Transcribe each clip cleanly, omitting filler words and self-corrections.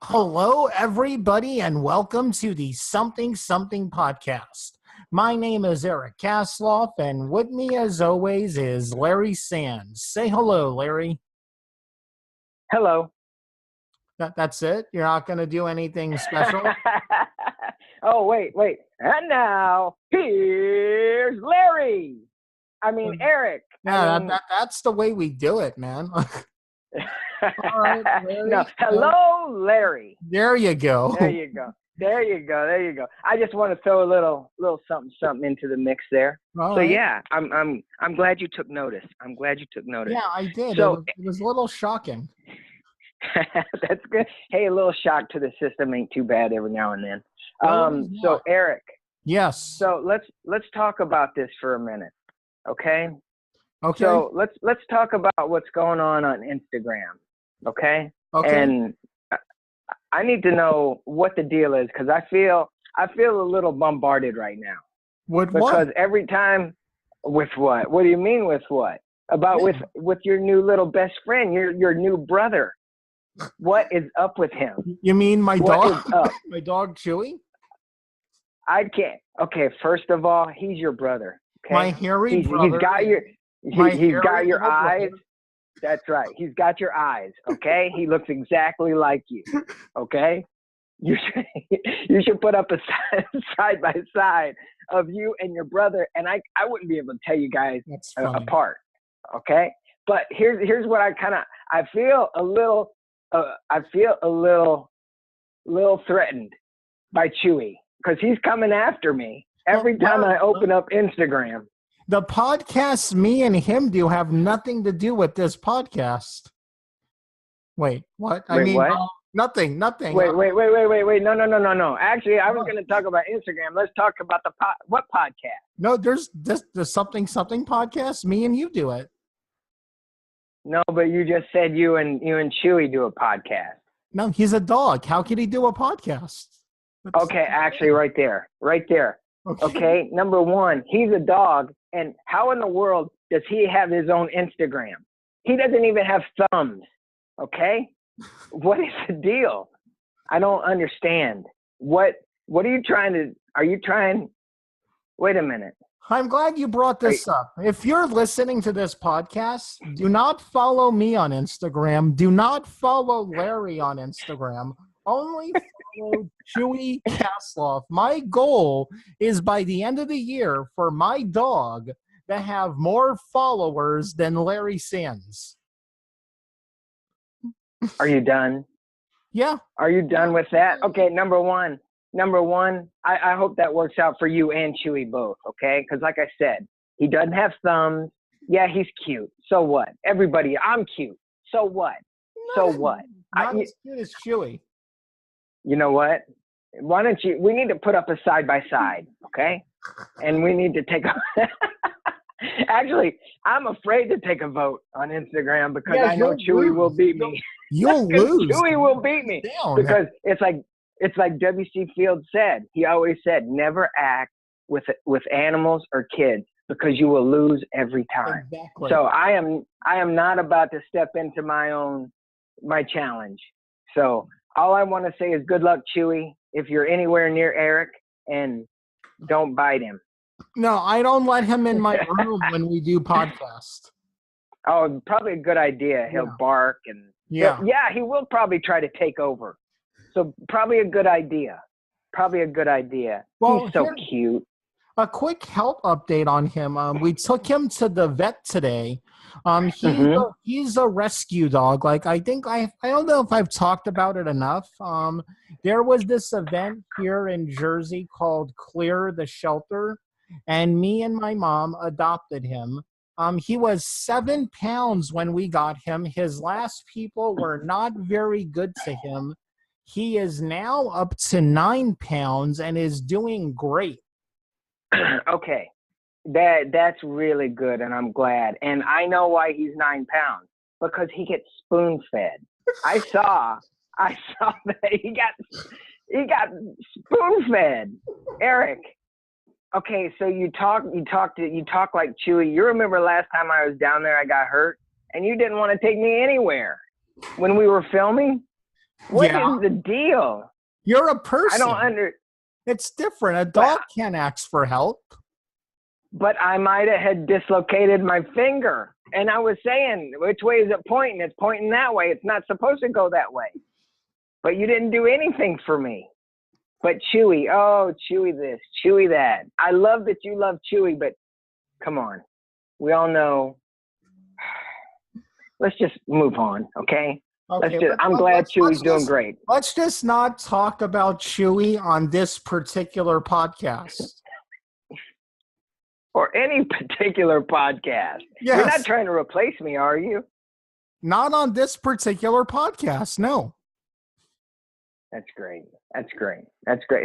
Hello, everybody, and welcome to the Something Something podcast. My name is Eric Kasloff, and with me, as always, is Larry Sands. Say hello, Larry. Hello. That's it? You're not going to do anything special? Oh, wait. And now, here's Larry. Eric. Yeah, that's the way we do it, man. All right, Larry. No, hello, Larry. There you go. There you go. I just want to throw a little something into the mix there. All so right. yeah, I'm glad you took notice. Yeah, I did. So it was a little shocking. that's good. Hey, a little shock to the system ain't too bad every now and then. So Eric. Yes. So let's talk about this for a minute, okay? Okay. So let's talk about what's going on Instagram, okay? Okay. And I need to know what the deal is because I feel a little bombarded right now. With because what? Every time, with what? What do you mean with what? About with your new little best friend, your new brother. What is up with him? You mean my What dog? is up? My dog Chewie? I can't. Okay, first of all, he's your brother. Okay? My hairy brother. He's got your eyes. That's right. He's got your eyes. Okay, he looks exactly like you. Okay, you should put up a side by side of you and your brother, and I wouldn't be able to tell you guys apart. Okay, but here's what I feel a little threatened by Chewie because he's coming after me every time I open up Instagram. The podcasts me and him do have nothing to do with this podcast. Wait, what? What? Nothing. Wait. No. Actually, I was going to talk about Instagram. Let's talk about what podcast? No, there's something podcast. Me and you do it. No, but you just said you and Chewie do a podcast. No, he's a dog. How could he do a podcast? Okay, actually, right there. Okay, number one, he's a dog, and how in the world does he have his own Instagram? He doesn't even have thumbs. Okay, what is the deal? I don't understand. What are you trying to? Are you trying? Wait a minute. I'm glad you brought this up. If you're listening to this podcast, do not follow me on Instagram. Do not follow Larry on Instagram. Only follow Chewie Kasloff. My goal is by the end of the year for my dog to have more followers than Larry Sands. Are you done? Yeah. Are you done with that? Okay, number one, I hope that works out for you and Chewie both, okay? Because like I said, he doesn't have thumbs. Yeah, he's cute. So what? Everybody, I'm cute. So what? Not as cute as Chewie. You know what? Why don't you? We need to put up a side by side, okay? And we need to take a. Actually, I'm afraid to take a vote on Instagram because I know Chewie will beat me. You'll lose. Chewie will beat me because it's like W.C. Fields said. He always said, "Never act with animals or kids because you will lose every time." Exactly. So I am not about to step into my challenge. So all I want to say is good luck, Chewie, if you're anywhere near Eric, and don't bite him. No, I don't let him in my room when we do podcasts. Oh, probably a good idea. He'll bark and he will probably try to take over. So probably a good idea. Well, he's so cute. A quick health update on him. We took him to the vet today. He's a rescue dog. Like I don't know if I've talked about it enough. There was this event here in Jersey called Clear the Shelter, and me and my mom adopted him. He was 7 pounds when we got him. His last people were not very good to him. He is now up to 9 pounds and is doing great. Okay. That's really good, and I'm glad. And I know why he's 9 pounds, because he gets spoon fed. I saw that he got spoon fed. Eric. Okay, so you talk like Chewie. You remember last time I was down there, I got hurt, and you didn't want to take me anywhere when we were filming. What is the deal? You're a person. I don't It's different. A dog can't ask for help. But I might have had dislocated my finger. And I was saying, which way is it pointing? It's pointing that way. It's not supposed to go that way. But you didn't do anything for me. But Chewie, Chewie this, Chewie that. I love that you love Chewie, but come on. We all know. Let's just move on, okay? I'm glad Chewie's doing great. Let's just not talk about Chewie on this particular podcast. Or any particular podcast. Yes. You're not trying to replace me, are you? Not on this particular podcast, no. That's great.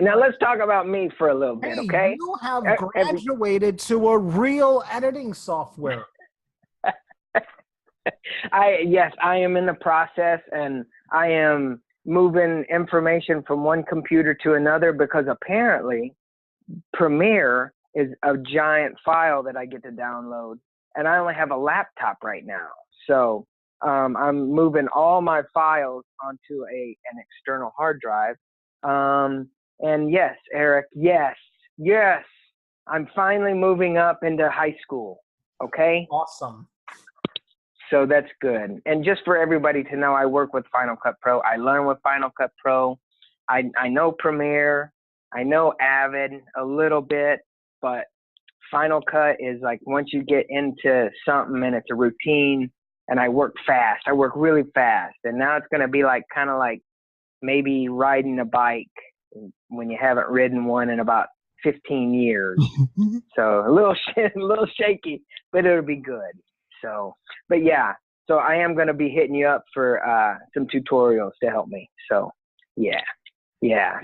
Now let's talk about me for a little bit, okay? You have graduated to a real editing software. Yes, I am in the process, and I am moving information from one computer to another because apparently Premiere is a giant file that I get to download, and I only have a laptop right now. So I'm moving all my files onto an external hard drive. And yes, Eric, yes, I'm finally moving up into high school. Okay. Awesome. So that's good. And just for everybody to know, I work with Final Cut Pro. I learn with Final Cut Pro. I know Premiere. I know Avid a little bit, but Final Cut is like once you get into something and it's a routine, and I work fast. I work really fast. And now it's going to be like kind of like maybe riding a bike when you haven't ridden one in about 15 years. So a little shaky, but it'll be good. So, but yeah, so I am going to be hitting you up for some tutorials to help me. So yeah.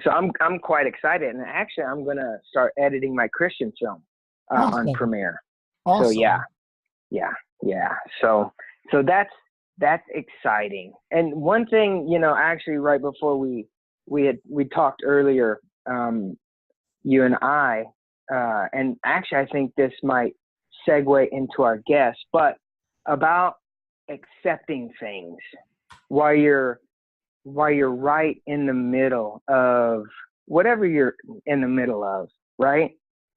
So I'm quite excited. And actually I'm going to start editing my Christian film on Premiere. Awesome. So yeah. So that's exciting. And one thing, actually right before we talked earlier, you and I, and actually I think this might segue into our guest, but about accepting things while you're right in the middle of whatever you're in the middle of, right?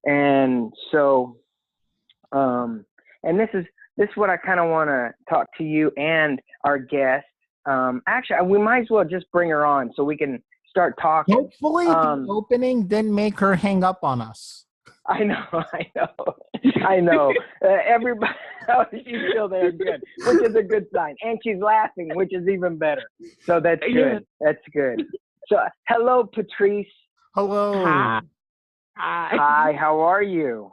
And so, and this is what I kind of want to talk to you and our guest. Actually, we might as well just bring her on so we can start talking. Hopefully the opening didn't make her hang up on us. I know. Everybody, she's still there, good, which is a good sign. And she's laughing, which is even better. So that's good. That's good. So, hello, Patrice. Hello. Hi, how are you?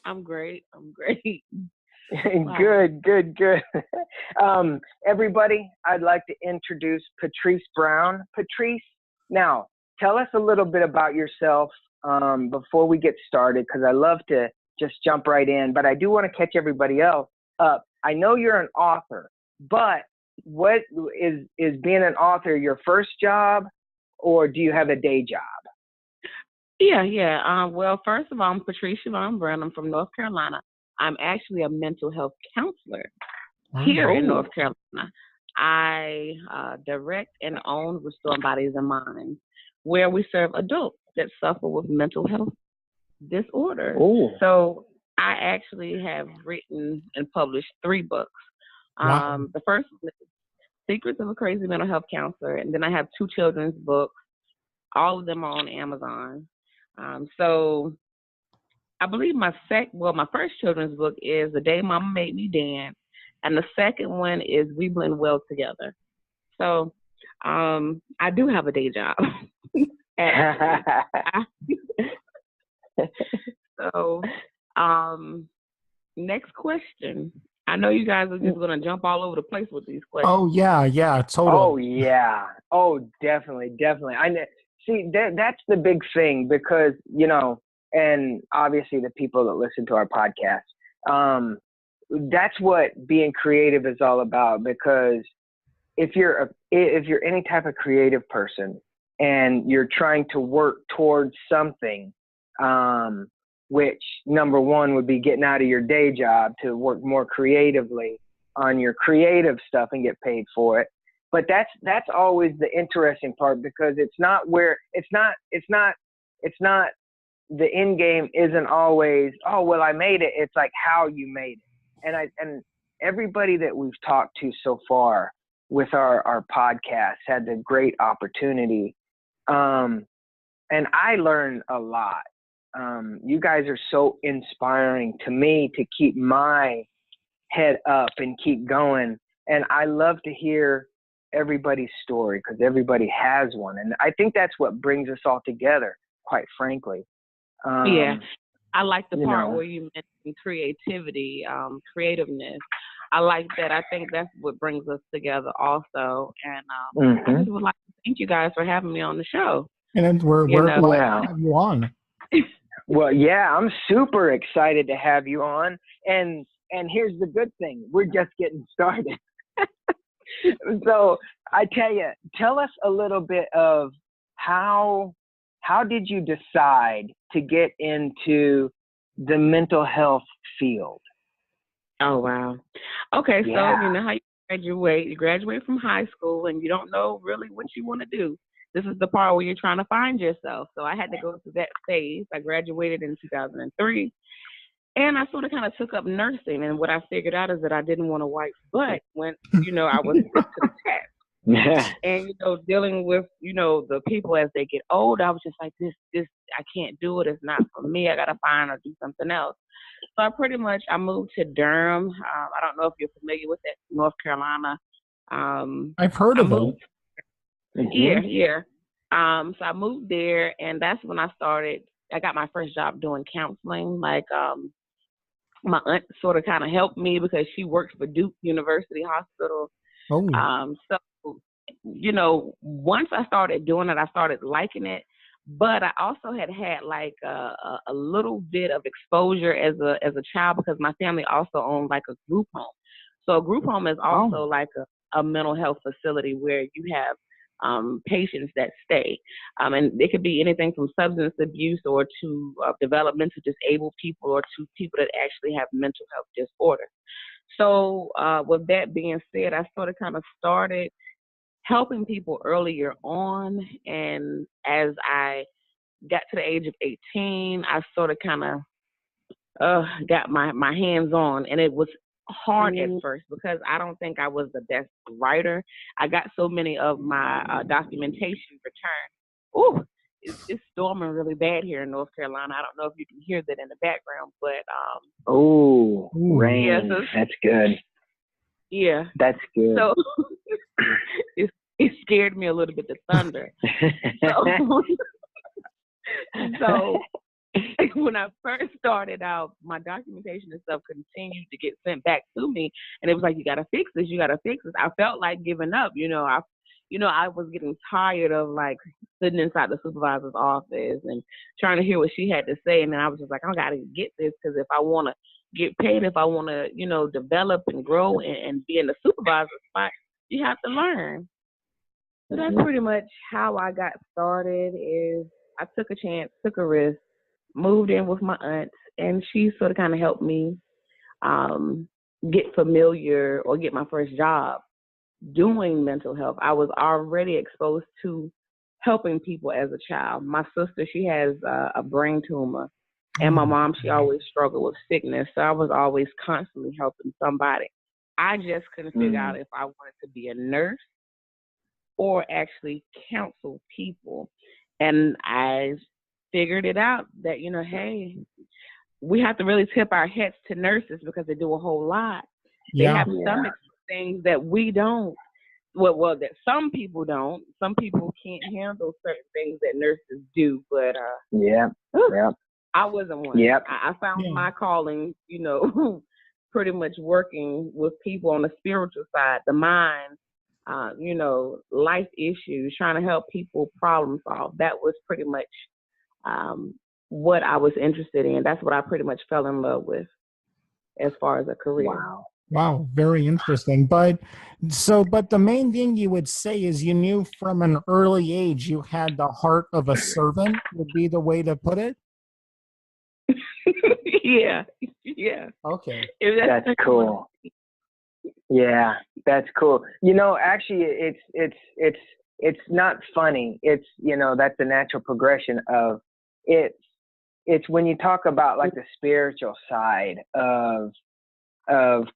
I'm great. Wow. Good. Everybody, I'd like to introduce Patrice Brown. Patrice, now tell us a little bit about yourself before we get started, because I love to just jump right in, but I do want to catch everybody else up. I know you're an author, but what is being an author your first job, or do you have a day job? Yeah. Well, first of all, I'm Patrice Shavone Brown. I'm from North Carolina. I'm actually a mental health counselor here in North Carolina. I direct and own Restoring Bodies and Minds, where we serve adults that suffer with mental health disorders. So I actually have written and published 3 books. Wow. The first one is Secrets of a Crazy Mental Health Counselor, and then I have 2 children's books. All of them are on Amazon. So I believe my first children's book is The Day Mama Made Me Dance, and the second one is We Blend Well Together. So I do have a day job. So next question. I know you guys are just going to jump all over the place with these questions. Oh, yeah, totally. Oh, yeah. Oh, definitely. I know. See, that's the big thing because, and obviously the people that listen to our podcast, that's what being creative is all about. Because if you're any type of creative person and you're trying to work towards something, which number one would be getting out of your day job to work more creatively on your creative stuff and get paid for it. But that's always the interesting part, because it's not the end game isn't always, oh, well, I made it. It's like how you made it. And everybody that we've talked to so far with our podcast had the great opportunity. And I learned a lot. You guys are so inspiring to me to keep my head up and keep going. And I love to hear everybody's story, because everybody has one. And I think that's what brings us all together, quite frankly. Yeah. I like the part where you mentioned creativity, creativeness. I like that. I think that's what brings us together also. And I just would like to thank you guys for having me on the show. And we're glad to have you on. Well, yeah, I'm super excited to have you on. And here's the good thing. We're just getting started. So I tell us a little bit of how did you decide to get into the mental health field? Oh, wow. Okay, so you know how you graduate from high school and you don't know really what you want to do. This is the part where you're trying to find yourself. So I had to go through that phase. I graduated in 2003. And I sort of kind of took up nursing. And what I figured out is that I didn't want a white butt when, I was put to the test. Yeah. And, dealing with, the people as they get older, I was just like, this, I can't do it. It's not for me. I got to find or do something else. So I moved to Durham. I don't know if you're familiar with that, North Carolina. I've heard of it. Yeah. So I moved there, and that's when I got my first job doing counseling. Like, my aunt sort of kind of helped me because she works for Duke University Hospital. Oh. So, once I started doing it, I started liking it. But I also had like a little bit of exposure as a child, because my family also owned like a group home. So a group home is also like a mental health facility where you have patients that stay. And it could be anything from substance abuse or to developmentally disabled people or to people that actually have mental health disorder. So with that being said, I sort of kind of started helping people earlier on. And as I got to the age of 18, I sort of kind of got my hands on, and it was hard at first because I don't think I was the best writer. I got so many of my documentation returned. Ooh, it's storming really bad here in North Carolina. I don't know if you can hear that in the background, but rain. Yeah, that's good. Yeah, that's good. So it scared me a little bit, the thunder. So when I first started out, my documentation and stuff continued to get sent back to me, and it was like, you gotta fix this. I felt like giving up. I was getting tired of like sitting inside the supervisor's office and trying to hear what she had to say, and then I was just like, I gotta get this, because if I want to get paid, if I want to, develop and grow and be in the supervisor spot, you have to learn. So that's pretty much how I got started. Is I took a chance, took a risk, moved in with my aunt, and she sort of kind of helped me get familiar or get my first job doing mental health. I was already exposed to helping people as a child. My sister, she has a brain tumor, and my mom, she always struggled with sickness, so I was always constantly helping somebody. I just couldn't figure out if I wanted to be a nurse or actually counsel people. And I figured it out that, hey, we have to really tip our hats to nurses because they do a whole lot. They have some things that we don't. Well, that some people don't. Some people can't handle certain things that nurses do. But I wasn't one. Yep. I found my calling, pretty much working with people on the spiritual side, the mind, life issues, trying to help people problem solve. That was pretty much what I was interested in. That's what I pretty much fell in love with as far as a career. Wow, very interesting. But the main thing you would say is you knew from an early age you had the heart of a servant, would be the way to put it? Yeah. Okay. That's cool. Yeah, that's cool. Actually, it's not funny. It's that's the natural progression of it. It's when you talk about like the spiritual side of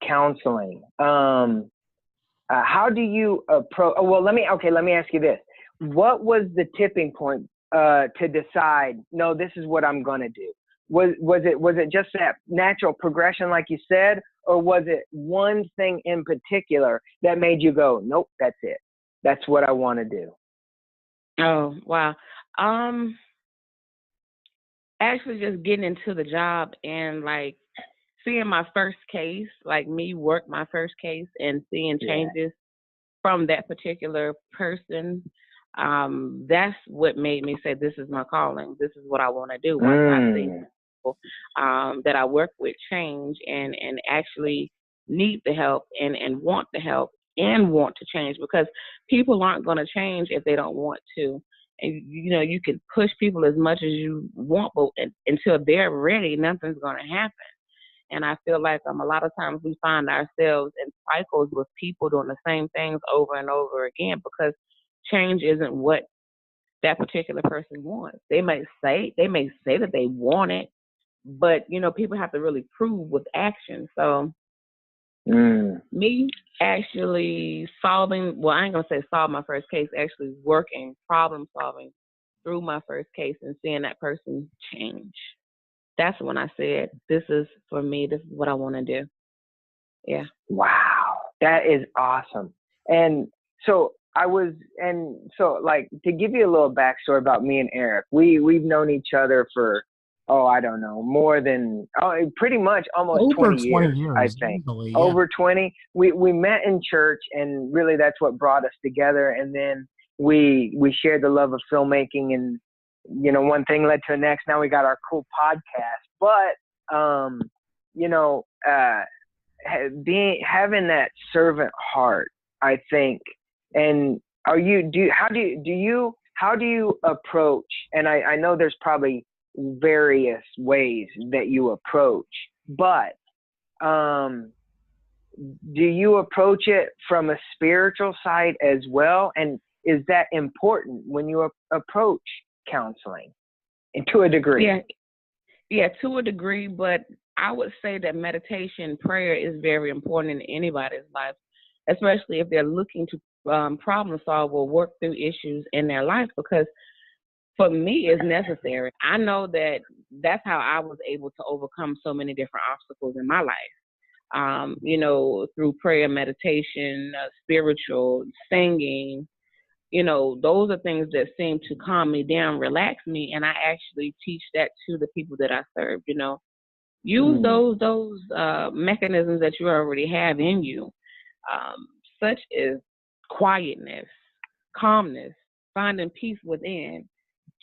counseling. How do you approach? Well, let me ask you this: what was the tipping point to decide? No, this is what I'm gonna do. Was it just that natural progression, like you said, or was it one thing in particular that made you go, nope, that's it. That's what I want to do. Oh, wow. Actually just getting into the job and like seeing my first case, like me work my first case and seeing changes from that particular person. That's what made me say, this is my calling. This is what I want to do. Once I see people that I work with change and actually need the help and want the help and want to change, because people aren't going to change if they don't want to. And you can push people as much as you want, but until they're ready, nothing's going to happen. And I feel like a lot of times we find ourselves in cycles with people doing the same things over and over again because change isn't what that particular person wants. They may say that they want it, but people have to really prove with action. So me actually solving, well, I ain't gonna say solve my first case, actually working, problem solving through my first case and seeing that person change. That's when I said, this is for me, this is what I want to do. Yeah. Wow. That is awesome. And so like to give you a little backstory about me and Eric, we've known each other for, I don't know, more than, pretty much almost over 20 years, I think. Easily, yeah. Over 20. We met in church, and really that's what brought us together. And then we shared the love of filmmaking, and, one thing led to the next. Now we got our cool podcast. But, having that servant heart, I think. And how do you approach, and I know there's probably various ways that you approach, but do you approach it from a spiritual side as well? And is that important when you approach counseling? And to a degree. Yeah, to a degree, but I would say that meditation, prayer is very important in anybody's life, especially if they're looking to problem solve or work through issues in their life, because for me it's necessary. I know that that's how I was able to overcome so many different obstacles in my life, through prayer, meditation, spiritual, singing. Those are things that seem to calm me down, relax me, and I actually teach that to the people that I serve. Use those mechanisms that you already have in you, such as quietness, calmness, finding peace within,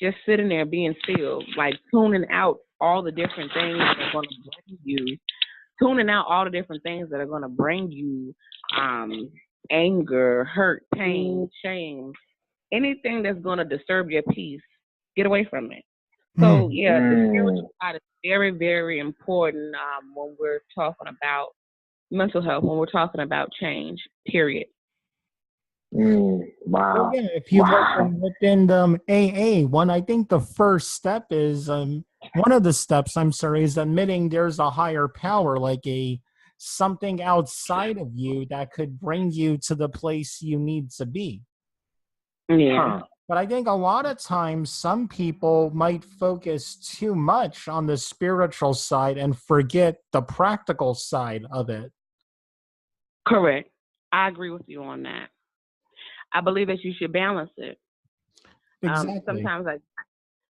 just sitting there being still, like tuning out all the different things that are going to bring you, anger, hurt, pain, shame, anything that's going to disturb your peace, get away from it. So, the spiritual side is very, very important when we're talking about mental health, when we're talking about change, period. Wow. Well, yeah, if you look within AA, I think the first step is, one of the steps, is admitting there's a higher power, like something outside of you that could bring you to the place you need to be. Yeah. But I think a lot of times some people might focus too much on the spiritual side and forget the practical side of it. Correct. I agree with you on that. I believe that you should balance it. Exactly. Sometimes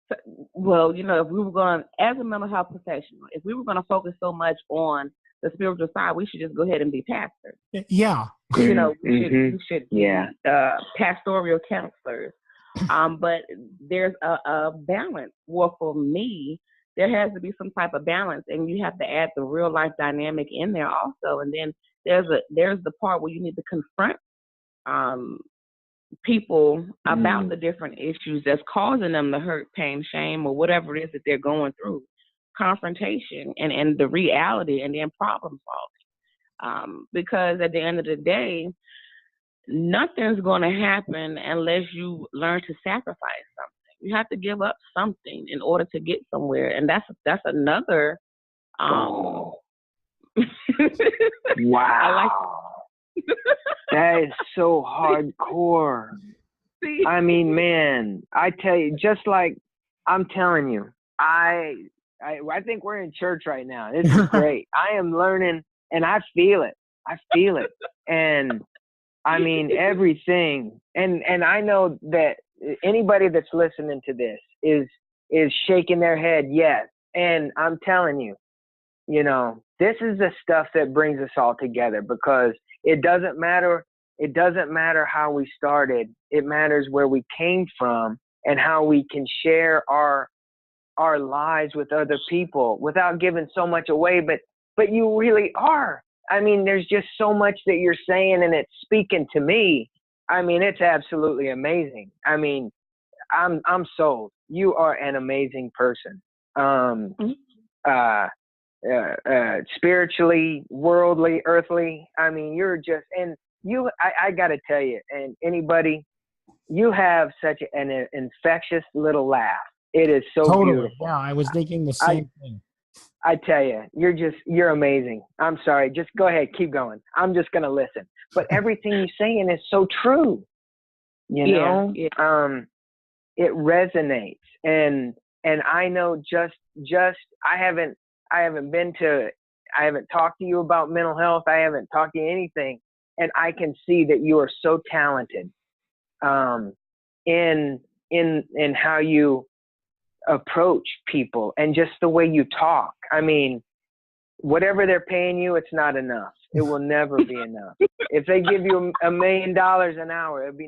if we were going, as a mental health professional, if we were going to focus so much on the spiritual side, we should just go ahead and be pastors. Yeah. We should pastoral counselors. But there's a balance. Well, for me, there has to be some type of balance, and you have to add the real life dynamic in there also. And then there's the part where you need to confront people about the different issues that's causing them the hurt, pain, shame, or whatever it is that they're going through. Confrontation and the reality, and then problem solving. Because at the end of the day, nothing's going to happen unless you learn to sacrifice something. You have to give up something in order to get somewhere, and that's another. Wow. I like that is so hardcore. See? I mean, man, I tell you, just like I'm telling you, I think we're in church right now. This is great. I am learning, and I feel it. And I mean, everything. And I know that anybody that's listening to this is shaking their head, yes. And I'm telling you, you know, this is the stuff that brings us all together, because it doesn't matter how we started. It matters where we came from and how we can share our lives with other people without giving so much away. But you really are. I mean, there's just so much that you're saying, and it's speaking to me. I mean, it's absolutely amazing. I mean, I'm sold. You are an amazing person. Spiritually, worldly, earthly. I mean, you're just, and you, I got to tell you, and anybody, you have such an infectious little laugh. It is so beautiful. Yeah, I was thinking the same thing. I tell you, you're amazing. I'm sorry. Just go ahead. Keep going. I'm just going to listen. But everything you're saying is so true. You know, it resonates. And I know just I haven't talked to you about mental health. I haven't talked to you anything. And I can see that you are so talented in how you approach people and just the way you talk. I mean, whatever they're paying you, it's not enough. It will never be enough. If they give you $1 million an hour, it'll be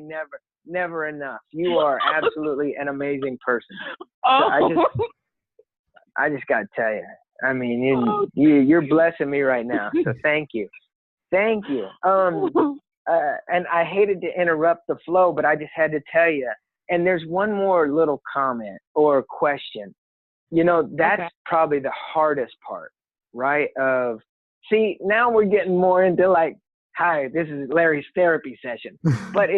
never enough. You are absolutely an amazing person. So I just got to tell you, I mean, you're blessing me right now. So thank you. Thank you. And I hated to interrupt the flow, but I just had to tell you. And there's one more little comment or question. You know, that's probably the hardest part, right? See, now we're getting more into like, hi, this is Larry's therapy session. But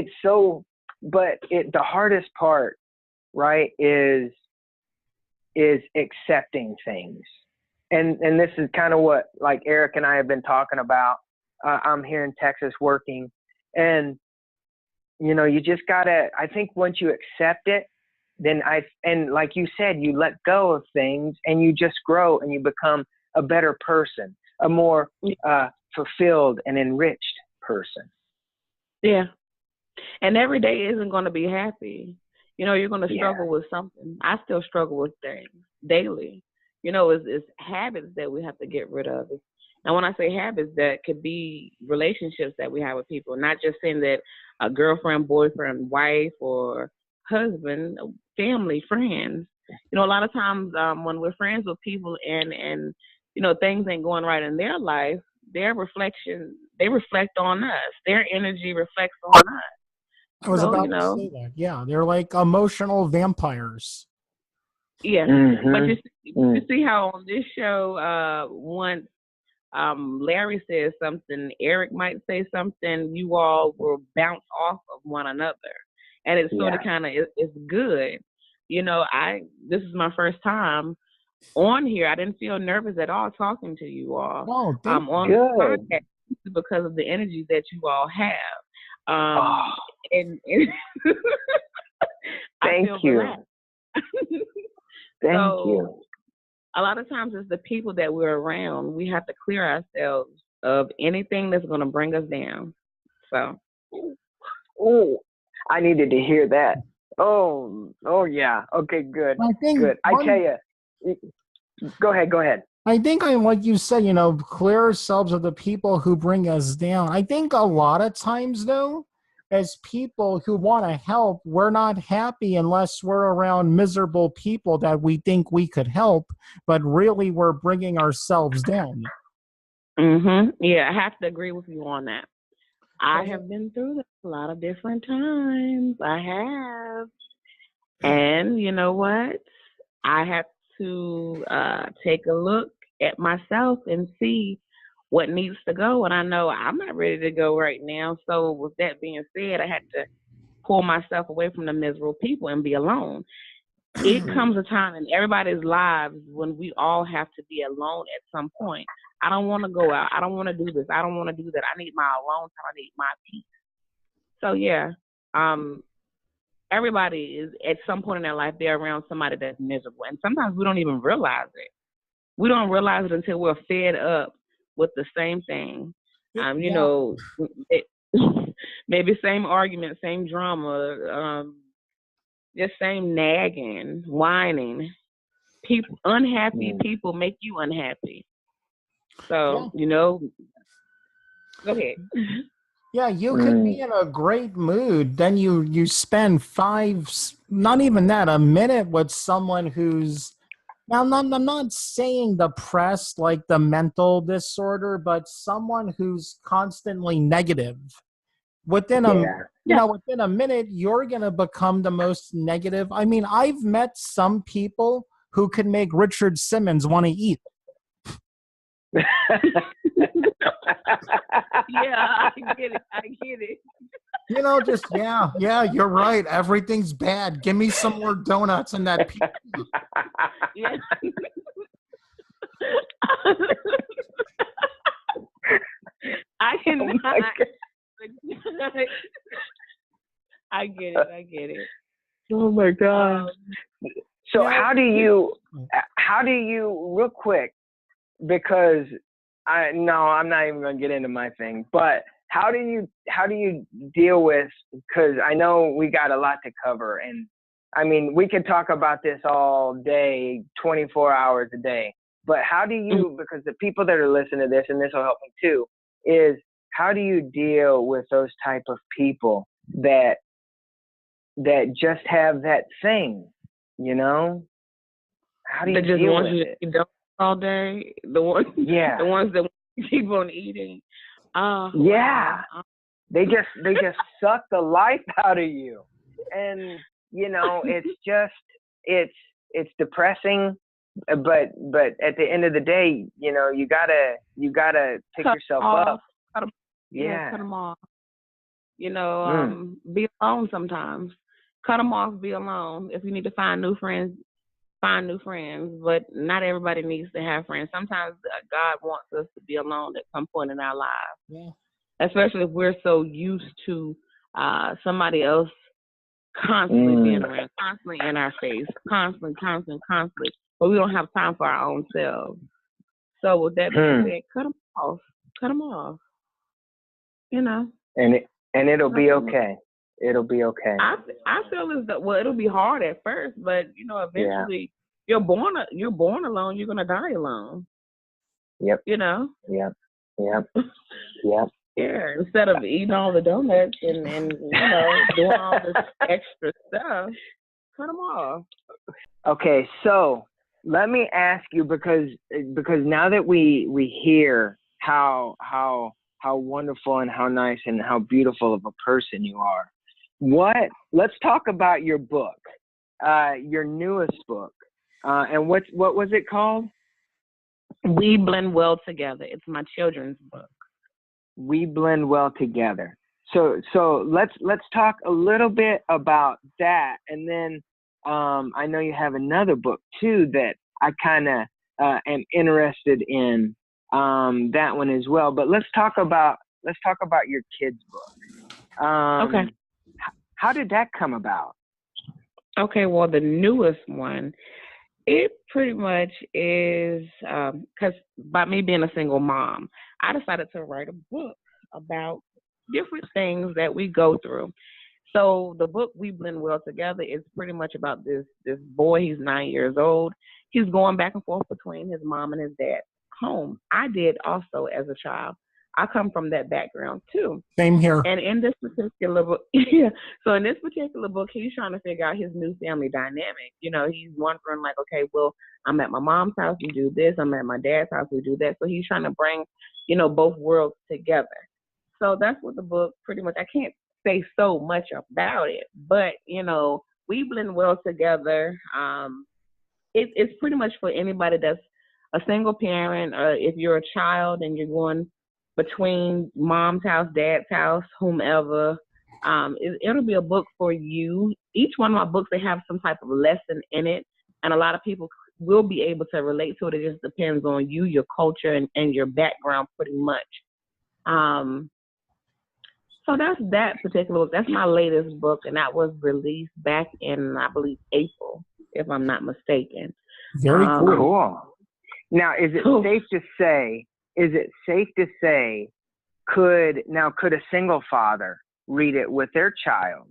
the hardest part, right, is accepting things. And this is kind of what like Eric and I have been talking about. I'm here in Texas working, and you know, you just gotta, I think once you accept it, then and like you said, you let go of things and you just grow and you become a better person, a more fulfilled and enriched person. Yeah. And every day isn't going to be happy. You know, you're going to struggle with something. I still struggle with things daily. You know, it's habits that we have to get rid of. And when I say habits, that could be relationships that we have with people, not just saying that a girlfriend, boyfriend, wife, or husband, family, friends. You know, a lot of times when we're friends with people and you know, things ain't going right in their life, their reflection, they reflect on us. Their energy reflects on us. I was about to say that. Yeah, they're like emotional vampires. Yeah, but you see how on this show, once Larry says something, Eric might say something, you all will bounce off of one another. And it's sort of kind of, it's good. You know, this is my first time on here. I didn't feel nervous at all talking to you all. Oh, on the podcast because of the energy that you all have. And thank you. Thank you. A lot of times it's the people that we're around. We have to clear ourselves of anything that's going to bring us down. So. Oh, I needed to hear that. Oh yeah. Okay, good. Good. I tell you, go ahead. I think like you said, you know, clear ourselves of the people who bring us down. I think a lot of times, though, as people who want to help, we're not happy unless we're around miserable people that we think we could help, but really we're bringing ourselves down. Yeah, I have to agree with you on that. I have been through this a lot of different times. I have. And you know what? I have to take a look at myself and see what needs to go, and I know I'm not ready to go right now. So with that being said, I had to pull myself away from the miserable people and be alone. It comes a time in everybody's lives when we all have to be alone at some point. I don't want to go out. I don't want to do this. I don't want to do that. I need my alone time. I need my peace. So yeah, everybody is at some point in their life, they're around somebody that's miserable. And sometimes we don't even realize it. We don't realize it until we're fed up with the same thing. You know, maybe same argument, same drama, just same nagging, whining. People, unhappy people make you unhappy. So, you know, go ahead. Yeah, you could be in a great mood. Then you spend not even that, a minute with someone who's, now I'm not saying depressed, like the mental disorder, but someone who's constantly negative. Within within a minute, you're gonna become the most negative. I mean, I've met some people who can make Richard Simmons want to eat. Yeah, I get it. You know, just yeah, you're right. Everything's bad. Give me some more donuts and that pizza. Yeah. I cannot. I get it. Oh my God. So how do you real quick, because I'm not even going to get into my thing, but how do you deal with, because I know we got a lot to cover, and I mean, we could talk about this all day, 24 hours a day, but how do you, because the people that are listening to this, and this will help me too, is how do you deal with those type of people that just have that thing, you know? How do you just deal want with you it? to eat all day? The ones that keep on eating. They just suck the life out of you, and you know, it's just it's depressing. But at the end of the day, you know, you gotta pick yourself up. Cut them off. You know, be alone sometimes. Cut them off. Be alone. If you need to find new friends, find new friends. But not everybody needs to have friends. Sometimes God wants us to be alone at some point in our lives. Yeah. Especially if we're so used to somebody else constantly being around, constantly in our face, constantly. But we don't have time for our own selves. So with that being said, cut them off. Cut them off. You know. And it'll be okay. It'll be okay. I feel as though, it'll be hard at first, but you know, eventually you're born alone. You're gonna die alone. Yep. You know. Yep. Yeah. Instead of eating all the donuts and you know, doing all this extra stuff, cut them off. Okay, so let me ask you, because now that we hear how wonderful and how nice and how beautiful of a person you are, let's talk about your book, your newest book, and what was it called? We Blend Well Together. It's my children's book. We Blend Well Together. So let's talk a little bit about that, and then I know you have another book too that I kind of am interested in, that one as well. But let's talk about your kids' book. Okay. How did that come about? Okay, well, the newest one, it pretty much is because by me being a single mom, I decided to write a book about different things that we go through. So the book We Blend Well Together is pretty much about this boy. He's 9 years old. He's going back and forth between his mom and his dad's home. I did also as a child. I come from that background too. Same here. And in this particular book, so in this particular book, he's trying to figure out his new family dynamic. You know, he's wondering like, okay, well, I'm at my mom's house, we do this. I'm at my dad's house, we do that. So he's trying to bring, you know, both worlds together. So that's what the book pretty much, I can't say so much about it, but, you know, We Blend Well Together. It's pretty much for anybody that's a single parent, or if you're a child and you're going between mom's house, dad's house, whomever, it'll be a book for you. Each one of my books, they have some type of lesson in it, and a lot of people will be able to relate to it. It just depends on you, your culture, and your background pretty much. So that's that particular book. That's my latest book, and that was released back in, I believe, April, if I'm not mistaken. Very cool. Cool. Now, is it safe to say? Could a single father read it with their child?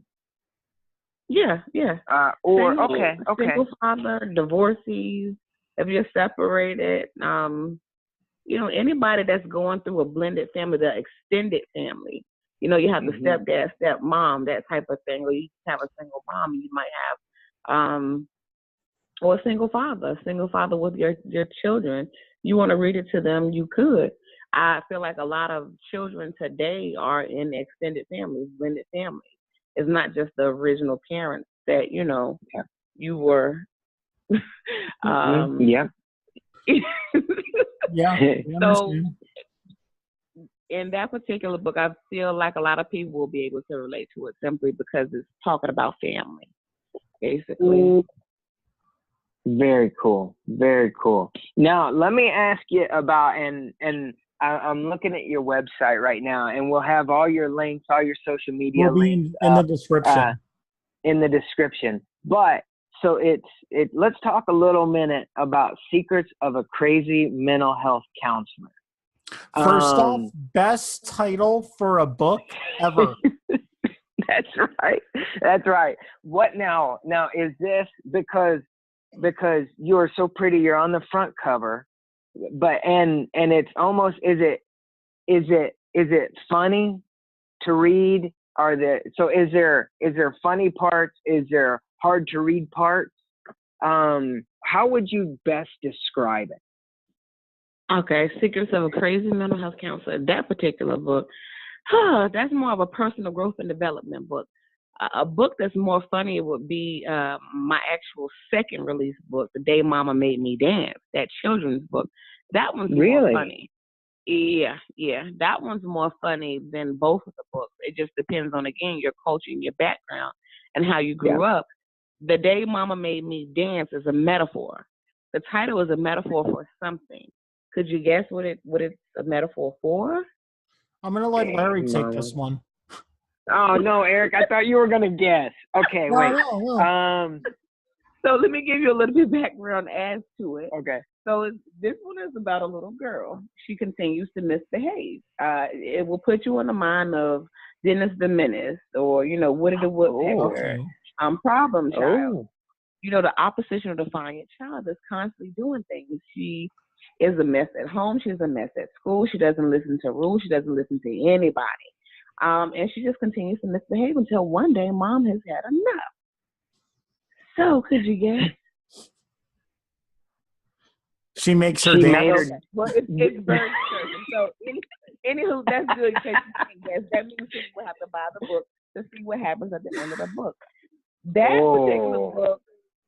Yeah. Single father, divorcees, if you're separated, anybody that's going through a blended family, the extended family. You have the stepdad, stepmom, that type of thing, or you have a single mom, you might have, or a single father with your children. You want to read it to them, you could. I feel like a lot of children today are in extended families, blended families. It's not just the original parents that, you were. Yeah. So in that particular book, I feel like a lot of people will be able to relate to it simply because it's talking about family, basically. Very cool. Very cool. Now, let me ask you about, and I'm looking at your website right now, and we'll have all your links, all your social media links in the description. In the description. But so let's talk a little minute about Secrets of a Crazy Mental Health Counselor. First off, best title for a book ever. That's right. What now is this because you're so pretty, you're on the front cover, but and it's almost, is it funny to read? Is there funny parts? Is there hard to read parts? How would you best describe it? Okay, Secrets of a Crazy Mental Health Counselor. That particular book, that's more of a personal growth and development book. A book that's more funny would be my actual second release book, The Day Mama Made Me Dance, that children's book. That one's more funny. Yeah. That one's more funny than both of the books. It just depends on, again, your culture and your background and how you grew up. The Day Mama Made Me Dance is a metaphor. The title is a metaphor for something. Could you guess what it's a metaphor for? I'm going to let Larry take this one. Oh, no, Eric, I thought you were going to guess. Okay, wait. No. So let me give you a little bit of background as to it. Okay. So this one is about a little girl. She continues to misbehave. It will put you in the mind of Dennis the Menace, or, Woody the Woodpecker, Problem Child. The opposition of the defiant child that's constantly doing things. She is a mess at home. She's a mess at school. She doesn't listen to rules. She doesn't listen to anybody. And she just continues to misbehave until one day mom has had enough. So could you guess? She makes her dance. Well, it's very certain. So anywho, that's good in case you can't guess. That means you will have to buy the book to see what happens at the end of the book. That particular book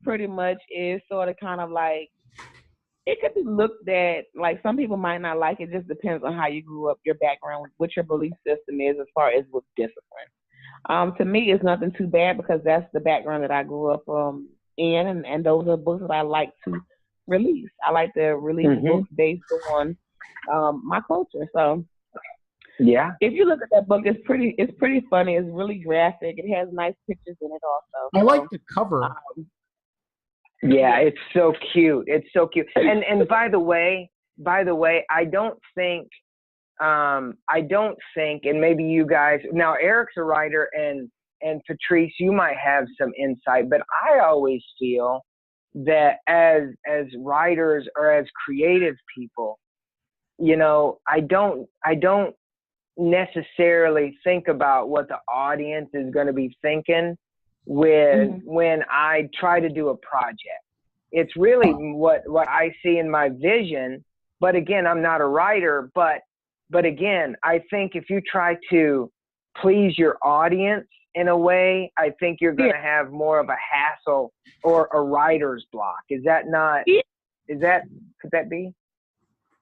pretty much is sort of kind of like, it could be looked at, like some people might not like it. Just depends on how you grew up, your background, what your belief system is as far as with discipline. To me, it's nothing too bad because that's the background that I grew up in, and those are books that I like to release. I like to release books based on my culture. So if you look at that book, it's pretty funny. It's really graphic. It has nice pictures in it also. I like the cover. Yeah, it's so cute. It's so cute. And by the way, I don't think, and maybe you guys, now Eric's a writer, and Patrice, you might have some insight, but I always feel that as writers or as creative people, I don't necessarily think about what the audience is going to be thinking when I try to do a project. It's really what I see in my vision. But again, I'm not a writer, but again, I think if you try to please your audience in a way, I think you're going to have more of a hassle or a writer's block. Is that not, could that be?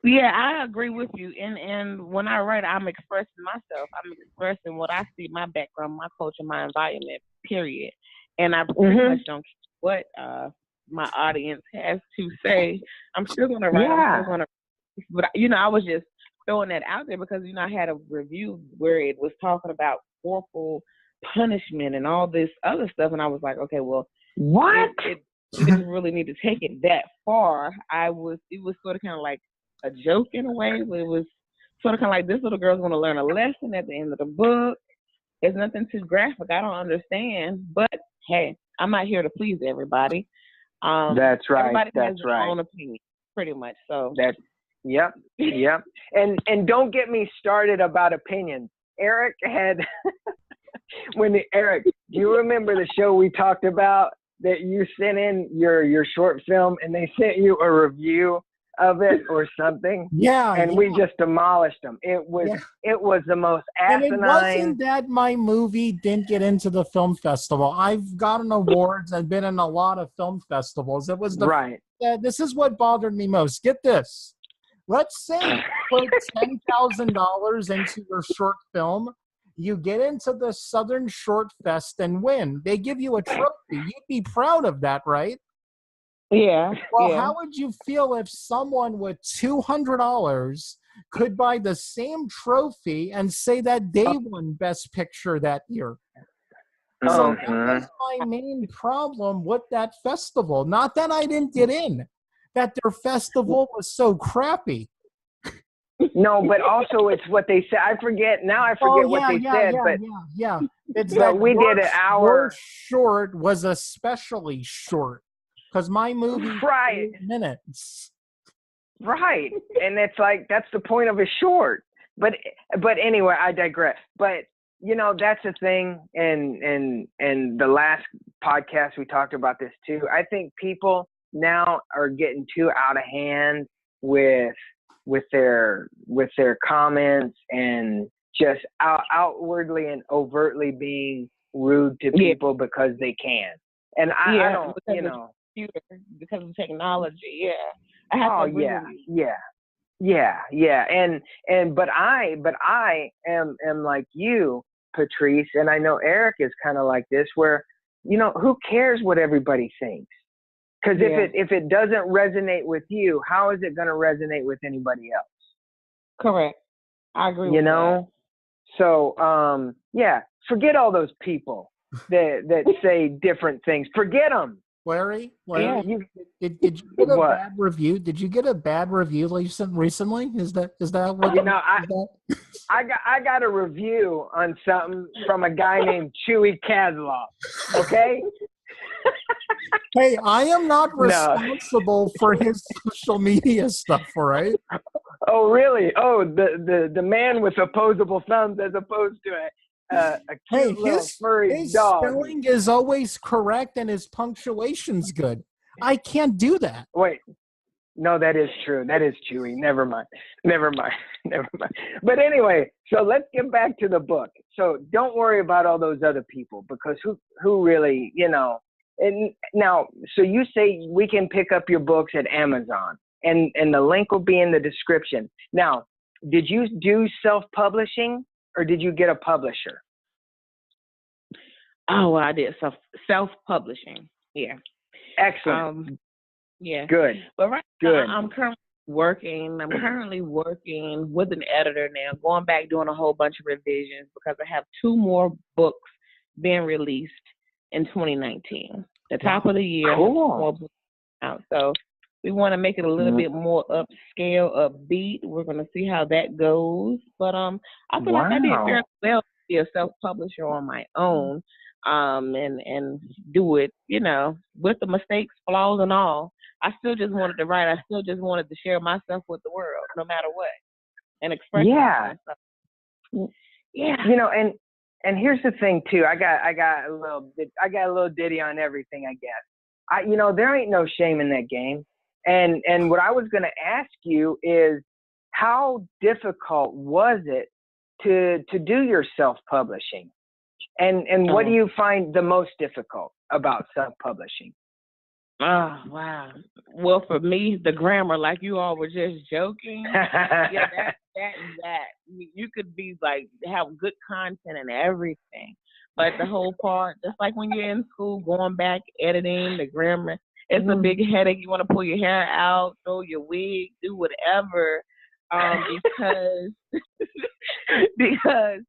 Yeah, I agree with you. And when I write, I'm expressing myself. I'm expressing what I see, my background, my culture, my environment, period. And I pretty much don't care what my audience has to say. I'm still going to write. Yeah. I'm still going to, but I was just throwing that out there because, I had a review where it was talking about corporal punishment and all this other stuff. And I was like, okay, well, what? It didn't really need to take it that far. It was sort of kind of like a joke in a way, but it was sort of kind of like this little girl's going to learn a lesson at the end of the book. It's nothing too graphic. I don't understand, but hey, I'm not here to please everybody. That's right. Everybody has their own opinion, pretty much. So yep. And don't get me started about opinions. Eric had Eric, do you remember the show we talked about that you sent in your short film and they sent you a review of it or something? Yeah. And we just demolished them. It was the most asinine. And it wasn't that my movie didn't get into the film festival. I've gotten awards and been in a lot of film festivals. It was this is what bothered me most. Get this. Let's say you put $10,000 into your short film. You get into the Southern Short Fest and win. They give you a trophy. You'd be proud of that, right? Yeah. Well, how would you feel if someone with $200 could buy the same trophy and say that they won Best Picture that year? So that was my main problem with that festival. Not that I didn't get in, that their festival was so crappy. No, but also it's what they said. I forget what they said. It's that we did an hour. Your short was especially short because my movie was 8 minutes. Right, and it's like that's the point of a short. But anyway, I digress. But that's the thing. And the last podcast we talked about this too. I think people now are getting too out of hand with their comments and just outwardly and overtly being rude to people because they can. And I don't, because of technology. Yeah, I have to agree with you. Yeah. And but I am like you, Patrice, and I know Eric is kind of like this, where who cares what everybody thinks? Because if it doesn't resonate with you, how is it going to resonate with anybody else? Correct. I agree with that. So, forget all those people that say different things. Forget them. Larry, did you get a bad review? Did you get a bad review recently? Is that what? I got a review on something from a guy named Chewie Kazloff. Okay. Hey, I am not responsible for his social media stuff, all right? Oh, really? Oh, the man with opposable thumbs as opposed to a cute little furry dog. His spelling is always correct and his punctuation's good. I can't do that. Wait. No, that is true. That is Chewy. Never mind. But anyway, so let's get back to the book. So don't worry about all those other people because who really, And now, so you say we can pick up your books at Amazon, and the link will be in the description. Now, did you do self-publishing or did you get a publisher? Oh, I did self-publishing. Yeah. Excellent. Yeah. Good. But now I'm currently working with an editor now, going back doing a whole bunch of revisions because I have 2 more books being released in 2019. The top of the year. Cool. Out. So we want to make it a little bit more upscale, upbeat. We're going to see how that goes. But I feel like I did very well to be a self-publisher on my own, and do it, with the mistakes, flaws, and all. I still just wanted to write. I still just wanted to share myself with the world, no matter what, and express myself. Yeah. And here's the thing too. I got a little ditty on everything, I guess. There ain't no shame in that game. And what I was going to ask you is, how difficult was it to do your self-publishing? And what do you find the most difficult about self-publishing? Oh, wow. Well, for me, the grammar, like you all were just joking. Yeah, that. You could be like, have good content and everything. But the whole part, just like when you're in school, going back, editing, the grammar, it's a big headache. You want to pull your hair out, throw your wig, do whatever. Because, because,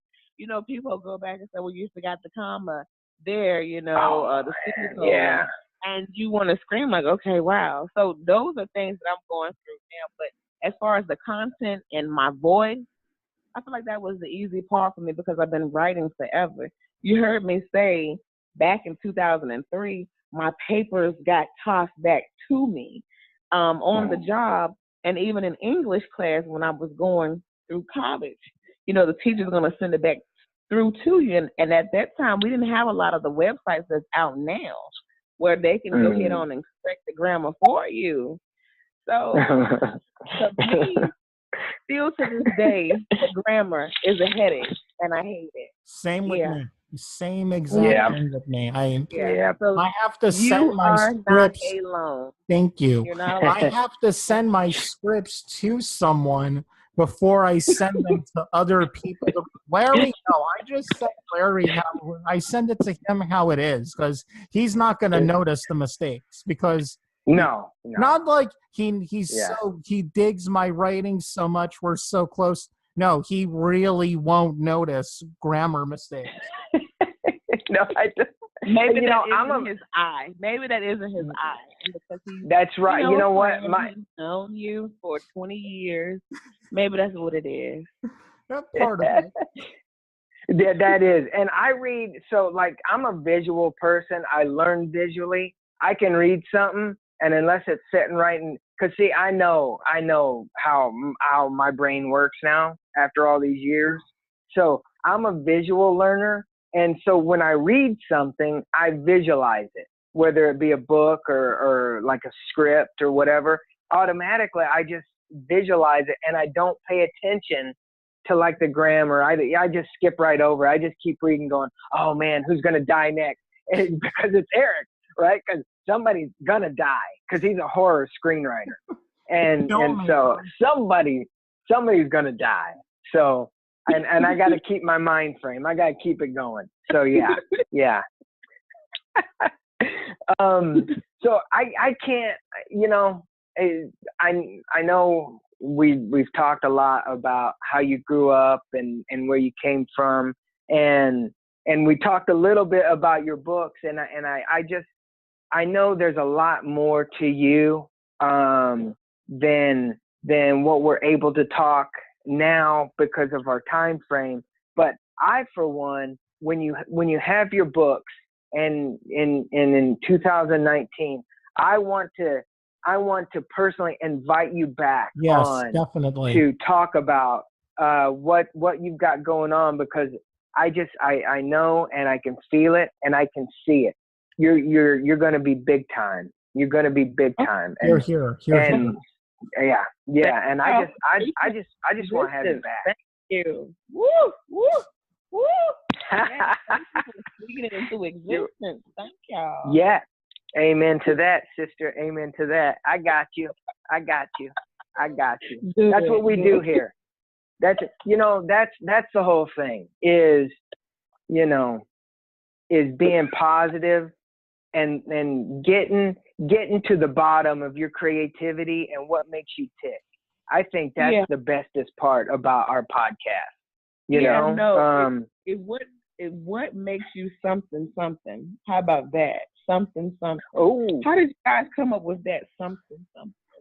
people go back and say, well, you forgot the comma there, the semicolon. Yeah. And you want to scream like, okay, wow. So those are things that I'm going through now. But as far as the content and my voice, I feel like that was the easy part for me because I've been writing forever. You heard me say back in 2003, my papers got tossed back to me on the job, and even in English class when I was going through college. The teacher's going to send it back through to you. And at that time, we didn't have a lot of the websites that's out now where they can go ahead on and correct the grammar for you. So to me, still to this day, the grammar is a headache, and I hate it. Same with me. Same exact thing with me. So I have to send my scripts. Not alone. Thank you. You're not alone. I have to send my scripts to someone before I send them to other people. Larry, no, I just sent Larry I send it to him how it is because he's not going to notice the mistakes because no. Not like he digs my writing so much. We're so close. No, he really won't notice grammar mistakes. No, I don't. Maybe that isn't his eye. Maybe that isn't his eye. Because that's right. You know what? He's known you for 20 years. Maybe that's what it is. That's part of it. Yeah, that is. And I read, so like I'm a visual person. I learn visually. I can read something, and unless it's sitting right in, because see, I know how my brain works now after all these years. So I'm a visual learner. And so when I read something, I visualize it, whether it be a book or like a script or whatever. Automatically, I just visualize it, and I don't pay attention to like the grammar. I just skip right over. I just keep reading, going, oh man, who's gonna die next? And because it's Eric, right? Because somebody's gonna die because he's a horror screenwriter, and so somebody's gonna die. So. And I got to keep my mind frame. I got to keep it going. So yeah. So I can't. I know we've talked a lot about how you grew up and where you came from, and we talked a little bit about your books, and I know there's a lot more to you than what we're able to talk now because of our time frame. But I, for one, when you have your books and in 2019, I want to personally invite you back definitely to talk about what you've got going on, because I know, and I can feel it, and I can see it. You're going to be big time. You're going to be big time. You're here. Yeah, and I just want to have you back. Thank you. Woo. Yes, thank you for speaking it into existence. Thank y'all. Yeah, amen to that, sister. Amen to that. I got you. Good. That's what we do here. That's the whole thing is being positive and getting to the bottom of your creativity and what makes you tick. I think that's the bestest part about our podcast. What makes you something? How about that? Something. Oh, how did you guys come up with that something?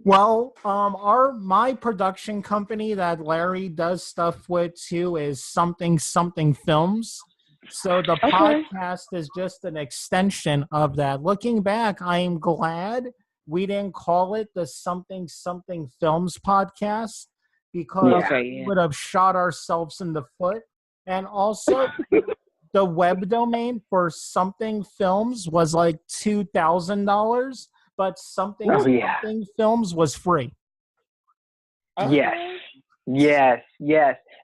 Well, my production company that Larry does stuff with too is something Films. So the podcast is just an extension of that. Looking back, I am glad we didn't call it the something Films podcast, because we would have shot ourselves in the foot. And also, the web domain for something Films was like $2,000, but something Films was free. Yes.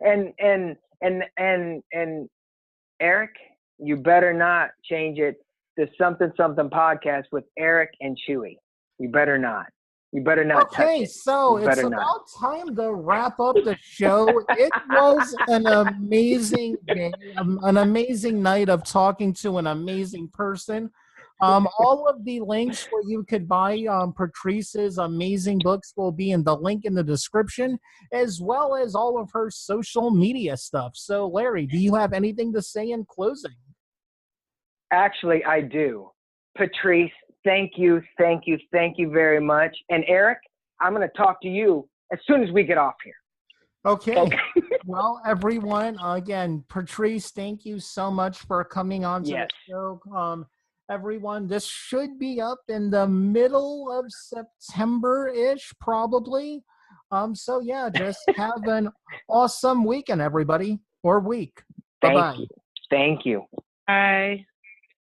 And Eric, you better not change it the Something Something podcast with Eric and Chewie. You better not. You better not touch it. Okay, so it's about time to wrap up the show. It was an amazing day, an amazing night of talking to an amazing person. All of the links where you could buy Patrice's amazing books will be in the link in the description, as well as all of her social media stuff. So, Larry, do you have anything to say in closing? Actually, I do. Patrice, thank you very much. And Eric, I'm going to talk to you as soon as we get off here. Okay. Well, everyone, again, Patrice, thank you so much for coming on to the show. Everyone, this should be up in the middle of September-ish, probably. So, yeah, just have an awesome weekend, everybody, or week. Bye-bye. Thank you. Bye.